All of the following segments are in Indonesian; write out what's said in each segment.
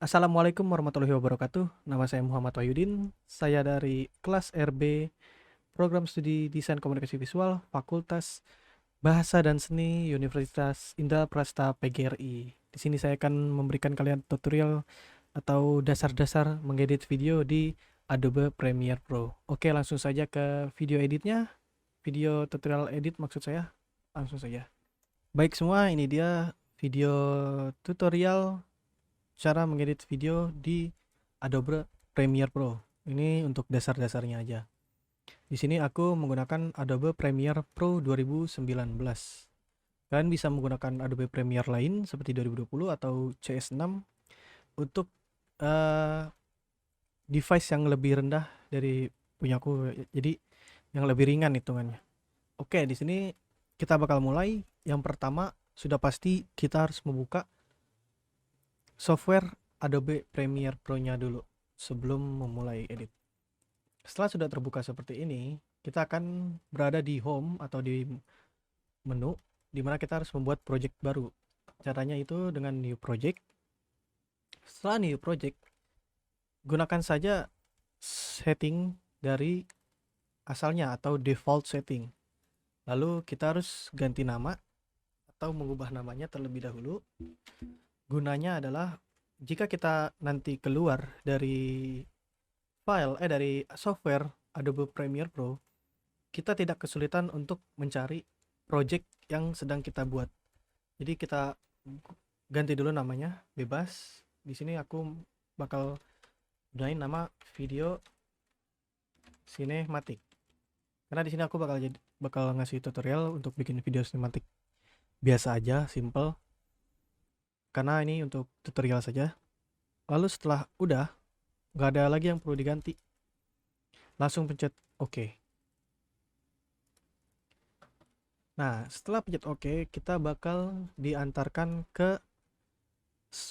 Assalamualaikum warahmatullahi wabarakatuh. Nama saya Muhammad Wahyudin. Saya dari kelas RB Program Studi Desain Komunikasi Visual Fakultas Bahasa dan Seni Universitas Indraprasta PGRI. Di sini saya akan memberikan kalian tutorial atau dasar-dasar mengedit video di Adobe Premiere Pro. Oke, langsung saja ke video editnya. Video tutorial edit maksud saya. Langsung saja. Baik semua, ini dia video tutorial cara mengedit video di Adobe Premiere Pro. Ini untuk dasar-dasarnya aja. Di sini aku menggunakan Adobe Premiere Pro 2019. Kalian bisa menggunakan Adobe Premiere lain seperti 2020 atau CS6 untuk device yang lebih rendah dari punyaku. Jadi yang lebih ringan hitungannya. Oke, di sini kita bakal mulai. Yang pertama, sudah pasti kita harus membuka software Adobe Premiere Pro-nya dulu sebelum memulai edit. Setelah sudah terbuka seperti ini, kita akan berada di home atau di menu di mana kita harus membuat project baru. Caranya itu dengan new project. Setelah new project, gunakan saja setting dari asalnya atau default setting. Lalu kita harus ganti nama atau mengubah namanya terlebih dahulu. Gunanya adalah jika kita nanti keluar dari dari software Adobe Premiere Pro, kita tidak kesulitan untuk mencari project yang sedang kita buat. Jadi kita ganti dulu namanya, bebas. Di sini aku bakal gunain nama video sinematik. Karena di sini aku bakal ngasih tutorial untuk bikin video sinematik biasa aja, simple. Karena ini untuk tutorial saja. Lalu setelah udah, nggak ada lagi yang perlu diganti, langsung pencet OK. Nah, setelah pencet OK, kita bakal diantarkan ke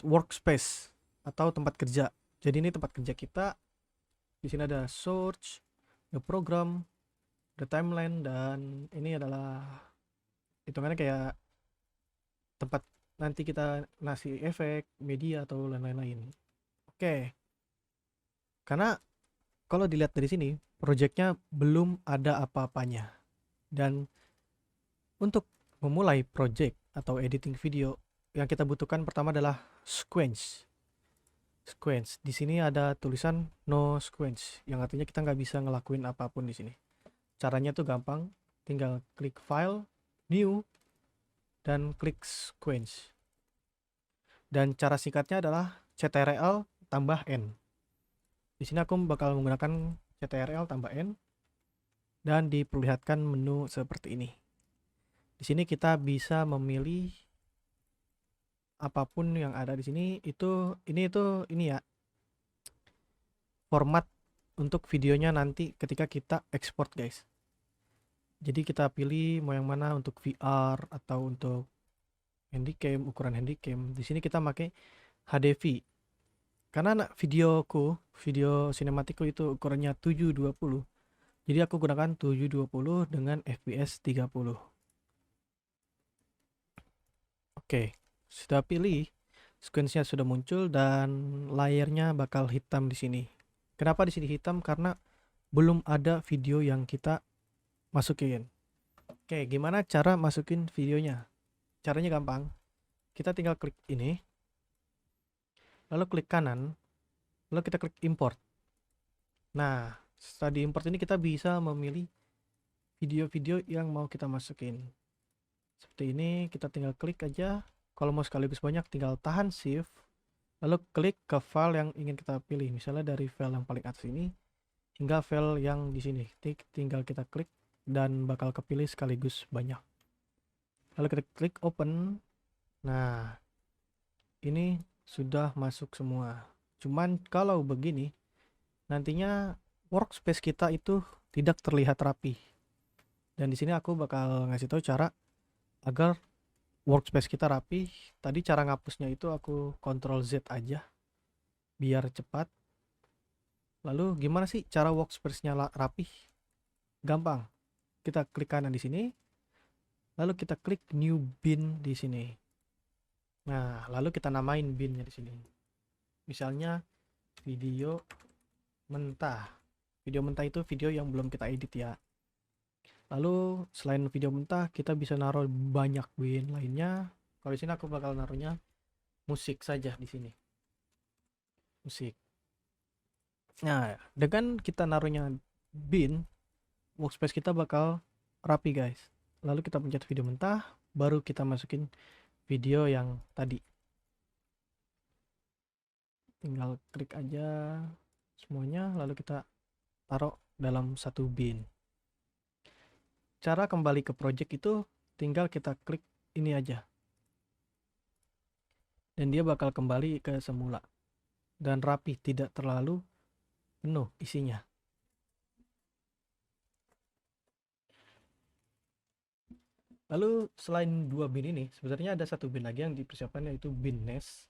workspace atau tempat kerja. Jadi ini tempat kerja kita. Di sini ada source, the program, the timeline, dan ini adalah hitungannya kayak tempat nanti kita ngasih efek, media, atau lain-lain. Oke. Karena kalau dilihat dari sini, projectnya belum ada apa-apanya. Dan untuk memulai project atau editing video, yang kita butuhkan pertama adalah sequence. Sequence. Di sini ada tulisan no sequence, yang artinya kita nggak bisa ngelakuin apapun di sini. Caranya tuh gampang, tinggal klik file, new, dan klik sequence. Dan cara singkatnya adalah CTRL tambah N. Di sini aku bakal menggunakan CTRL tambah N dan diperlihatkan menu seperti ini. Di sini kita bisa memilih apapun yang ada di sini. Ini ya format untuk videonya nanti ketika kita export, guys. Jadi kita pilih mau yang mana, untuk VR atau untuk handycam, ukuran handycam. Di sini kita pakai HDV. Karena video sinematikku itu ukurannya 720. Jadi aku gunakan 720 dengan FPS 30. Oke, sudah pilih, sequence-nya sudah muncul dan layarnya bakal hitam di sini. Kenapa di sini hitam? Karena belum ada video yang kita masukin. Oke, gimana cara masukin videonya? Caranya gampang. Kita tinggal klik ini, lalu klik kanan, lalu kita klik import. Nah, setelah di import ini kita bisa memilih video-video yang mau kita masukin. Seperti ini, kita tinggal klik aja. Kalau mau sekaligus banyak, tinggal tahan shift, lalu klik ke file yang ingin kita pilih. Misalnya dari file yang paling atas ini hingga file yang di sini. Tinggal kita klik dan bakal kepilih sekaligus banyak. Lalu kita klik open. Nah, ini sudah masuk semua. Cuman kalau begini, nantinya workspace kita itu tidak terlihat rapi. Dan di sini aku bakal ngasih tahu cara agar workspace kita rapi. Tadi cara ngapusnya itu aku Ctrl Z aja biar cepat. Lalu gimana sih cara workspace-nya rapi? Gampang. Kita klik kanan di sini. Lalu kita klik new bin di sini. Nah, lalu kita namain binnya di sini. Misalnya video mentah. Video mentah itu video yang belum kita edit ya. Lalu selain video mentah, kita bisa naruh banyak bin lainnya. Kalau di sini aku bakal naruhnya musik saja di sini. Musik. Nah, dengan kita naruhnya bin, workspace kita bakal rapi guys. Lalu kita pencet video mentah, baru kita masukin video yang tadi. Tinggal klik aja semuanya, lalu kita taruh dalam satu bin. Cara kembali ke project itu tinggal kita klik ini aja, dan dia bakal kembali ke semula dan rapi, tidak terlalu penuh isinya. Lalu selain dua bin ini, sebenarnya ada satu bin lagi yang dipersiapkan, yaitu bin NAS,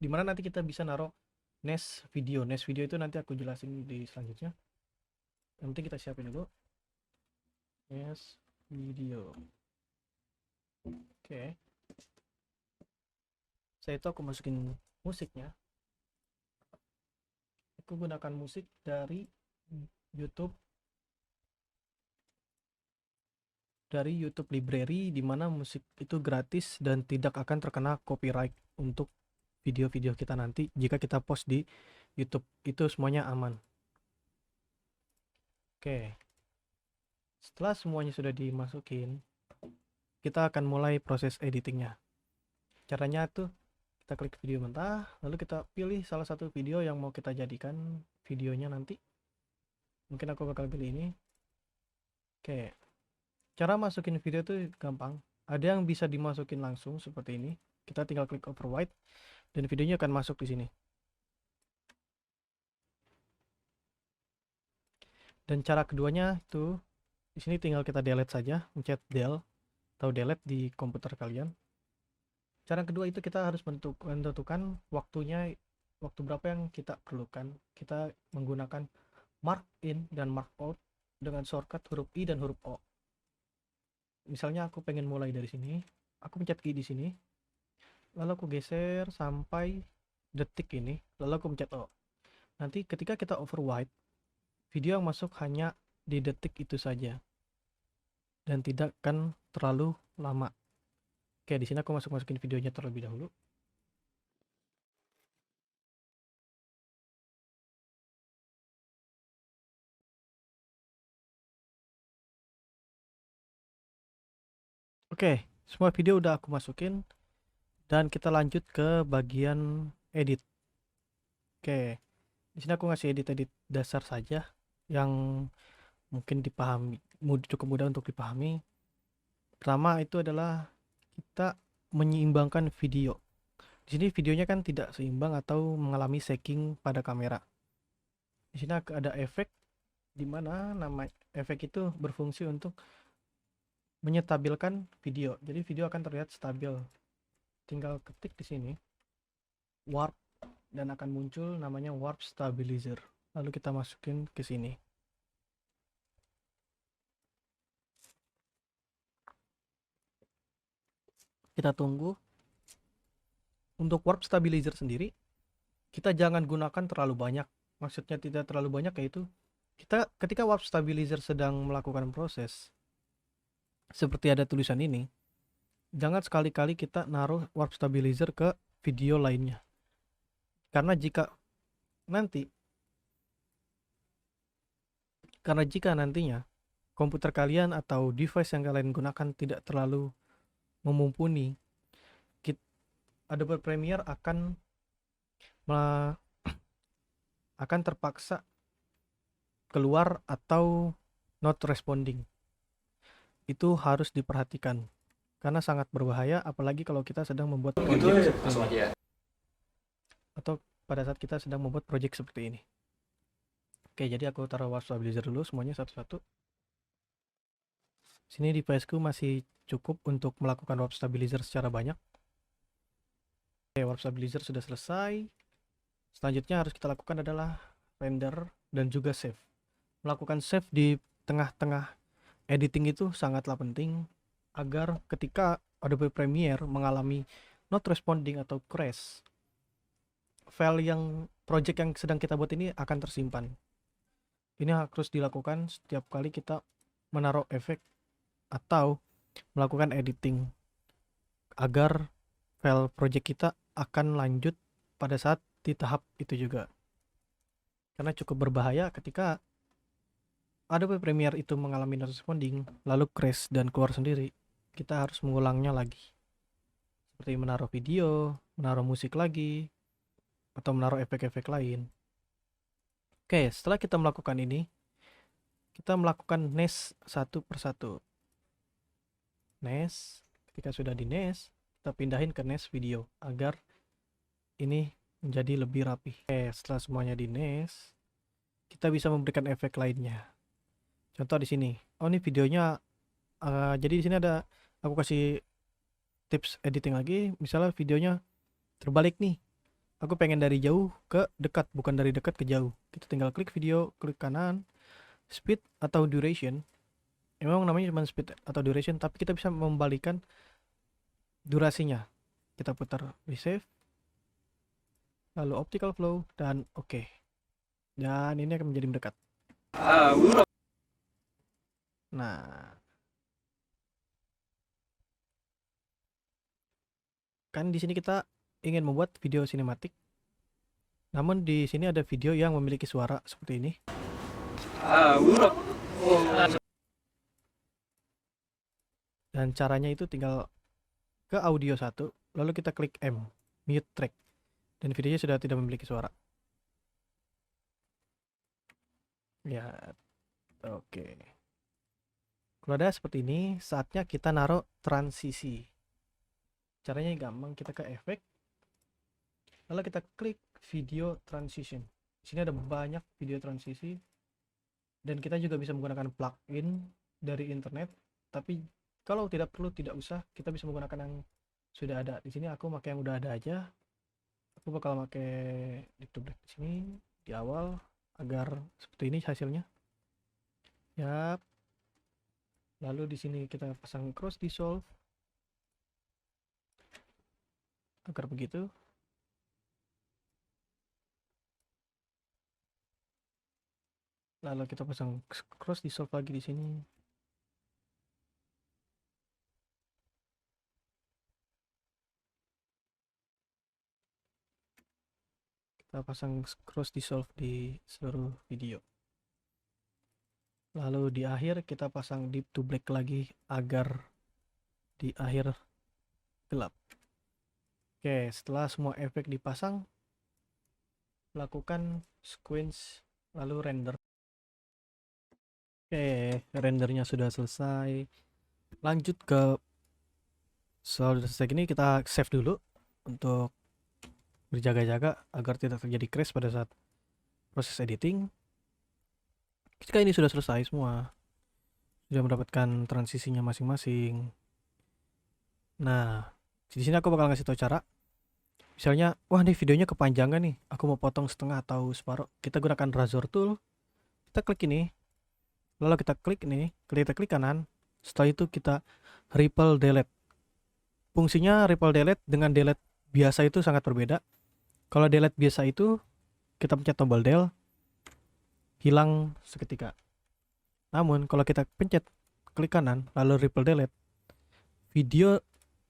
dimana nanti kita bisa naruh NAS video. NAS video itu nanti aku jelasin di selanjutnya. Yang penting kita siapin dulu NAS video. Oke. Saya itu aku masukin musiknya. Aku gunakan musik dari YouTube, Library, di mana musik itu gratis dan tidak akan terkena copyright untuk video-video kita nanti jika kita post di YouTube. Itu semuanya aman. Oke. Setelah semuanya sudah dimasukin, kita akan mulai proses editingnya. Caranya tuh kita klik video mentah, lalu kita pilih salah satu video yang mau kita jadikan videonya nanti. Mungkin aku bakal pilih ini. Oke. Cara masukin video itu gampang. Ada yang bisa dimasukin langsung seperti ini. Kita tinggal klik override dan videonya akan masuk di sini. Dan cara keduanya itu di sini tinggal kita delete saja, pencet del atau delete di komputer kalian. Cara kedua itu kita harus menentukan waktunya, waktu berapa yang kita perlukan. Kita menggunakan mark in dan mark out dengan shortcut huruf I dan huruf O. Misalnya aku pengen mulai dari sini, aku pencet I di sini, lalu aku geser sampai detik ini, lalu aku pencet O. Nanti ketika kita override, video yang masuk hanya di detik itu saja dan tidak akan terlalu lama. Oke, di sini aku masukin videonya terlebih dahulu. Oke, semua video udah aku masukin dan kita lanjut ke bagian edit. Oke, di sini aku ngasih edit dasar saja yang mungkin dipahami, cukup mudah untuk dipahami. Pertama itu adalah kita menyeimbangkan video. Di sini videonya kan tidak seimbang atau mengalami shaking pada kamera. Di sini ada efek, di mana nama efek itu berfungsi untuk menyetabilkan video. Jadi video akan terlihat stabil. Tinggal ketik di sini warp dan akan muncul namanya warp stabilizer. Lalu kita masukin ke sini. Kita tunggu. Untuk warp stabilizer sendiri, kita jangan gunakan terlalu banyak. Maksudnya tidak terlalu banyak, yaitu kita ketika warp stabilizer sedang melakukan proses seperti ada tulisan ini, jangan sekali-kali kita naruh warp stabilizer ke video lainnya. Karena jika nantinya komputer kalian atau device yang kalian gunakan tidak terlalu memumpuni, Adobe Premiere akan terpaksa keluar atau not responding. Itu harus diperhatikan karena sangat berbahaya, apalagi kalau kita sedang membuat project seperti ini, atau pada saat kita sedang membuat project seperti ini. Oke, jadi aku taruh warp stabilizer dulu semuanya satu-satu. Sini deviceku masih cukup untuk melakukan warp stabilizer secara banyak. Oke, warp stabilizer sudah selesai. Selanjutnya harus kita lakukan adalah render dan juga save. Melakukan save di tengah-tengah editing itu sangatlah penting agar ketika Adobe Premiere mengalami not responding atau crash, file yang project yang sedang kita buat ini akan tersimpan. Ini harus dilakukan setiap kali kita menaruh efek atau melakukan editing, agar file project kita akan lanjut pada saat di tahap itu juga. Karena cukup berbahaya ketika Adobe Premiere itu mengalami not responding, lalu crash dan keluar sendiri. Kita harus mengulangnya lagi. Seperti menaruh video, menaruh musik lagi, atau menaruh efek-efek lain. Oke, setelah kita melakukan ini, kita melakukan nest satu persatu. Nest, ketika sudah di nest, kita pindahin ke nest video agar ini menjadi lebih rapi. Oke, setelah semuanya di nest, kita bisa memberikan efek lainnya. Contoh di sini. Oh, ini videonya. Jadi di sini ada, aku kasih tips editing lagi. Misalnya videonya terbalik nih. Aku pengen dari jauh ke dekat, bukan dari dekat ke jauh. Kita tinggal klik video, klik kanan, speed atau duration. Memang namanya cuma speed atau duration, tapi kita bisa membalikan durasinya. Kita putar resave, lalu optical flow, dan oke. Dan ini akan menjadi mendekat. Nah, kan di sini kita ingin membuat video sinematik, namun di sini ada video yang memiliki suara seperti ini. Dan caranya itu tinggal ke audio 1, lalu kita klik M, mute track, dan videonya sudah tidak memiliki suara. Ya, oke. Kalau ada seperti ini, saatnya kita naruh transisi. Caranya gampang, kita ke efek, lalu kita klik video transition. Di sini ada banyak video transisi, dan kita juga bisa menggunakan plugin dari internet. Tapi kalau tidak perlu, tidak usah, kita bisa menggunakan yang sudah ada. Di sini aku pakai yang udah ada aja. Aku bakal pakai Diptublack di sini di awal agar seperti ini hasilnya. Yap. Lalu di sini kita pasang cross dissolve agar begitu. Lalu kita pasang cross dissolve lagi di sini. Kita pasang cross dissolve di seluruh video. Lalu di akhir kita pasang deep to black lagi agar di akhir gelap. Oke, setelah semua efek dipasang, lakukan sequence lalu render. Oke, rendernya sudah selesai. Lanjut ke sudah selesai gini, kita save dulu untuk berjaga-jaga agar tidak terjadi crash pada saat proses editing. Ketika ini sudah selesai semua, sudah mendapatkan transisinya masing-masing. Nah, di sini aku bakal ngasih tahu cara. Misalnya, wah nih videonya kepanjangan nih, aku mau potong setengah atau separuh. Kita gunakan razor tool, kita klik ini, lalu kita klik ini, kita klik kanan. Setelah itu kita ripple delete. Fungsinya ripple delete dengan delete biasa itu sangat berbeda. Kalau delete biasa itu kita pencet tombol del, hilang seketika. Namun kalau kita pencet klik kanan lalu ripple delete, video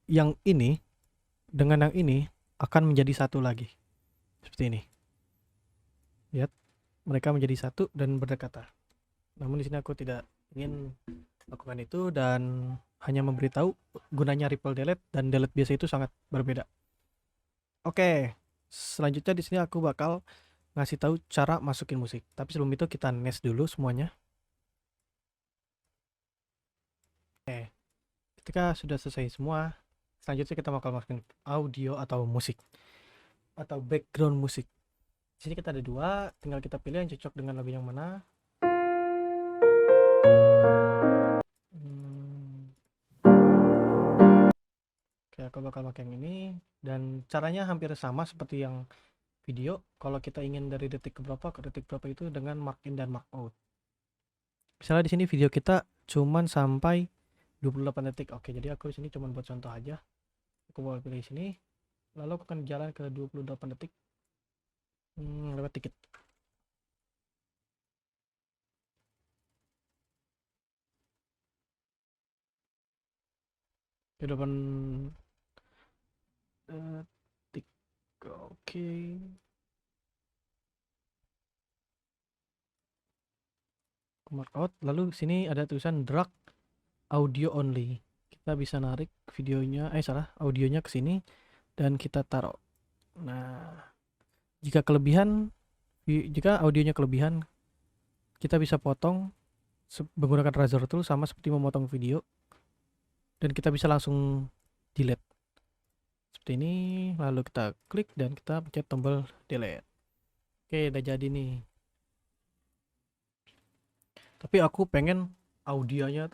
yang ini dengan yang ini akan menjadi satu lagi. Seperti ini. Lihat, mereka menjadi satu dan berdekatan. Namun di sini aku tidak ingin lakukan itu dan hanya memberitahu gunanya ripple delete dan delete biasa itu sangat berbeda. Oke, selanjutnya di sini aku bakal ngasih tahu cara masukin musik. Tapi sebelum itu kita nest dulu semuanya. Oke, ketika sudah selesai semua, selanjutnya kita bakal masukin audio atau musik atau background musik. Di sini kita ada dua, tinggal kita pilih yang cocok dengan lagu yang mana. Oke, aku bakal pakai yang ini dan caranya hampir sama seperti yang video. Kalau kita ingin dari detik ke berapa itu dengan mark in dan mark out. Misalnya di sini video kita cuman sampai 28 detik. Oke, jadi aku di sini cuman buat contoh aja. Aku mau pilih sini, lalu aku akan jalan ke 28 detik. Lewat dikit. Di depan tik. Oke. Mark out. Lalu sini ada tulisan drag audio only. Kita bisa narik videonya, audionya ke sini dan kita taruh. Nah, jika audionya kelebihan, kita bisa potong menggunakan razor tool sama seperti memotong video, dan kita bisa langsung delete seperti ini. Lalu kita klik dan kita pencet tombol delete. Oke, udah jadi nih. Tapi aku pengen audionya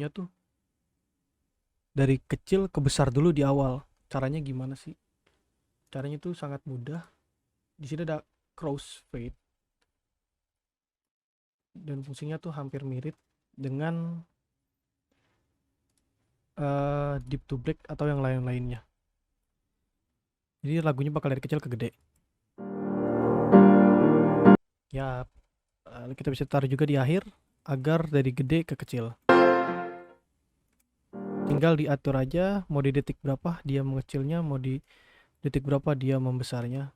tuh dari kecil ke besar dulu di awal. Caranya gimana sih? Caranya tuh sangat mudah. Di sini ada crossfade dan fungsinya tuh hampir mirip dengan deep to black atau yang lain-lainnya. Jadi lagunya bakal dari kecil ke gede. Ya, kita bisa taruh juga di akhir agar dari gede ke kecil. Tinggal diatur aja mau di detik berapa dia mengecilnya, mau di detik berapa dia membesarnya.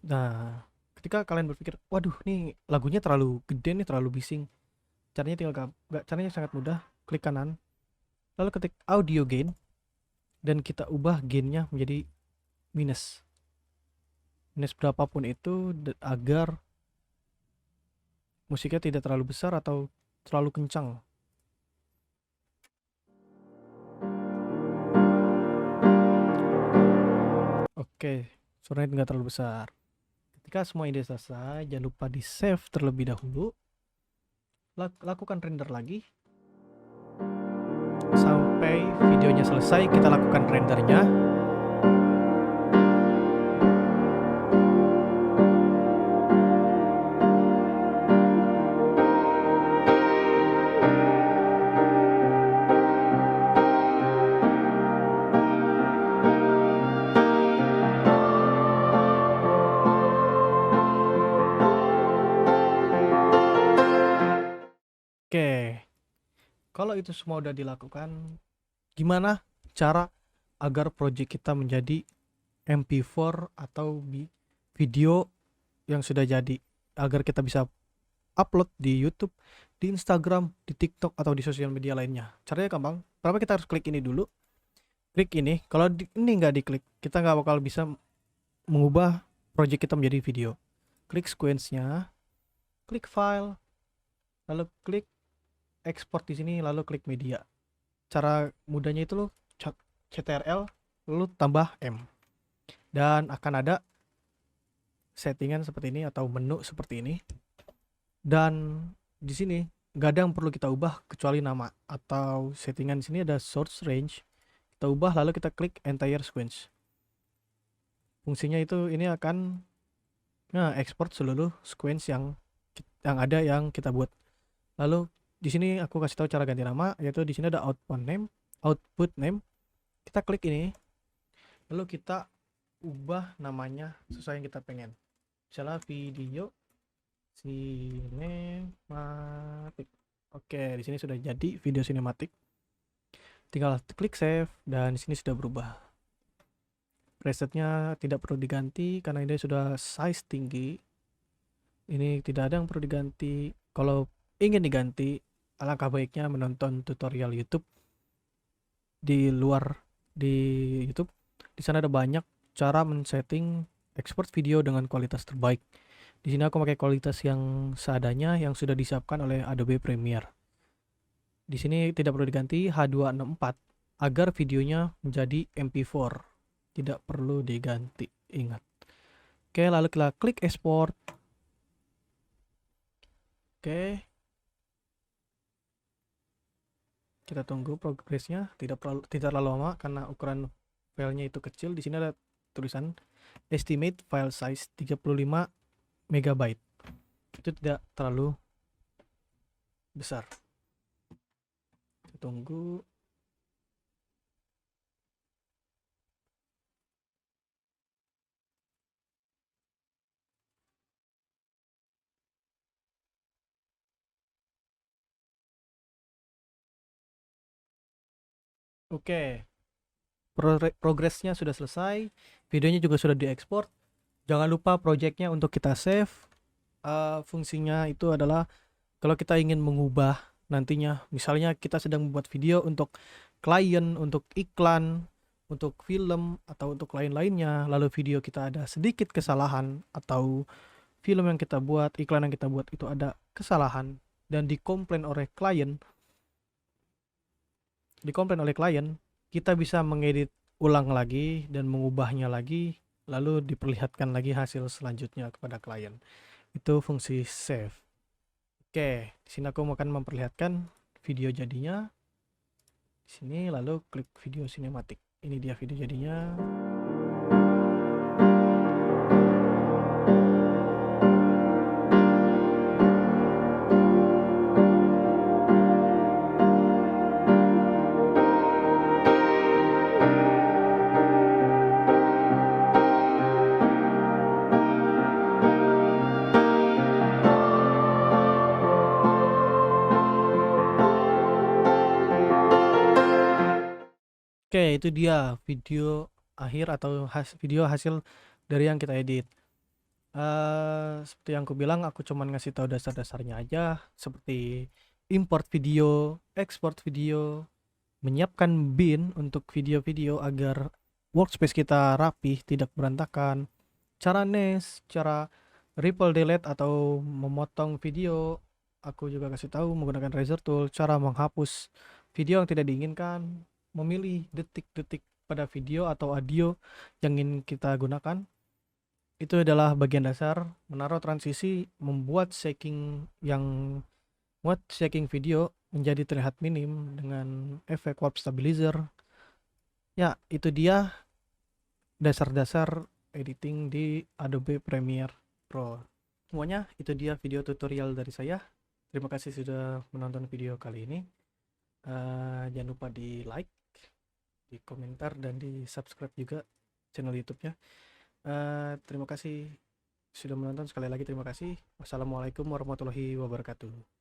Nah, ketika kalian berpikir, waduh nih lagunya terlalu gede nih, terlalu bising, caranya sangat mudah. Klik kanan, lalu ketik audio gain, dan kita ubah gainnya menjadi minus berapapun itu, agar musiknya tidak terlalu besar atau terlalu kencang. Oke, suaranya tidak terlalu besar. Ketika semua ini selesai, jangan lupa di save terlebih dahulu. Lakukan render lagi sampai videonya selesai. Kita lakukan rendernya. Oke, kalau itu semua udah dilakukan, gimana cara agar project kita menjadi MP4 atau video yang sudah jadi, agar kita bisa upload di YouTube, di Instagram, di TikTok, atau di sosial media lainnya? Caranya gampang. Pertama kita harus klik ini dulu. Klik ini. Kalau ini nggak diklik, kita nggak bakal bisa mengubah project kita menjadi video. Klik sequence-nya, klik file, lalu klik export di sini, lalu klik media. Cara mudahnya itu lo CTRL lalu tambah M, dan akan ada settingan seperti ini atau menu seperti ini. Dan di sini nggak ada yang perlu kita ubah kecuali nama atau settingan. Di sini ada source range, kita ubah lalu kita klik entire sequence. Fungsinya itu ini akan export seluruh sequence yang ada yang kita buat. Lalu di sini aku kasih tahu cara ganti nama, yaitu di sini ada output name. Kita klik ini, lalu kita ubah namanya sesuai yang kita pengen. Misalnya video sinematik. Oke, di sini sudah jadi video sinematik. Tinggal klik save dan di sini sudah berubah. Presetnya tidak perlu diganti karena ini sudah size tinggi. Ini tidak ada yang perlu diganti. Kalau ingin diganti, alangkah baiknya menonton tutorial YouTube di YouTube. Di sana ada banyak cara men-setting export video dengan kualitas terbaik. Di sini aku pakai kualitas yang seadanya yang sudah disiapkan oleh Adobe Premiere. Di sini tidak perlu diganti H264 agar videonya menjadi MP4. Tidak perlu diganti, ingat. Oke, lalu kita klik export. Oke. Kita tunggu progresnya, tidak terlalu lama karena ukuran filenya itu kecil. Di sini ada tulisan estimate file size 35 MB. Itu tidak terlalu besar. Kita tunggu. Oke, progresnya sudah selesai, videonya juga sudah diekspor. Jangan lupa projectnya untuk kita save. Fungsinya itu adalah kalau kita ingin mengubah nantinya, misalnya kita sedang membuat video untuk klien, untuk iklan, untuk film, atau untuk lain-lainnya, lalu video kita ada sedikit kesalahan, atau film yang kita buat, iklan yang kita buat itu ada kesalahan, dan dikomplain oleh klien, kita bisa mengedit ulang lagi dan mengubahnya lagi, lalu diperlihatkan lagi hasil selanjutnya kepada klien. Itu fungsi save. Oke, di sini aku akan memperlihatkan video jadinya. Di sini lalu klik video sinematik. Ini dia video jadinya. Oke, itu dia video akhir atau video hasil dari yang kita edit. Seperti yang aku bilang, aku cuman ngasih tahu dasar-dasarnya aja, seperti import video, export video, menyiapkan bin untuk video-video agar workspace kita rapi, tidak berantakan, cara nest, cara ripple delete atau memotong video. Aku juga kasih tahu menggunakan razor tool, cara menghapus video yang tidak diinginkan, memilih detik-detik pada video atau audio yang ingin kita gunakan. Itu adalah bagian dasar menaruh transisi, membuat shaking video menjadi terlihat minim dengan efek warp stabilizer. Ya, itu dia dasar-dasar editing di Adobe Premiere Pro. Semuanya itu dia video tutorial dari saya. Terima kasih sudah menonton video kali ini. Jangan lupa di like, di komentar, dan di subscribe juga channel YouTube-nya. Terima kasih sudah menonton. Sekali lagi terima kasih. Wassalamualaikum warahmatullahi wabarakatuh.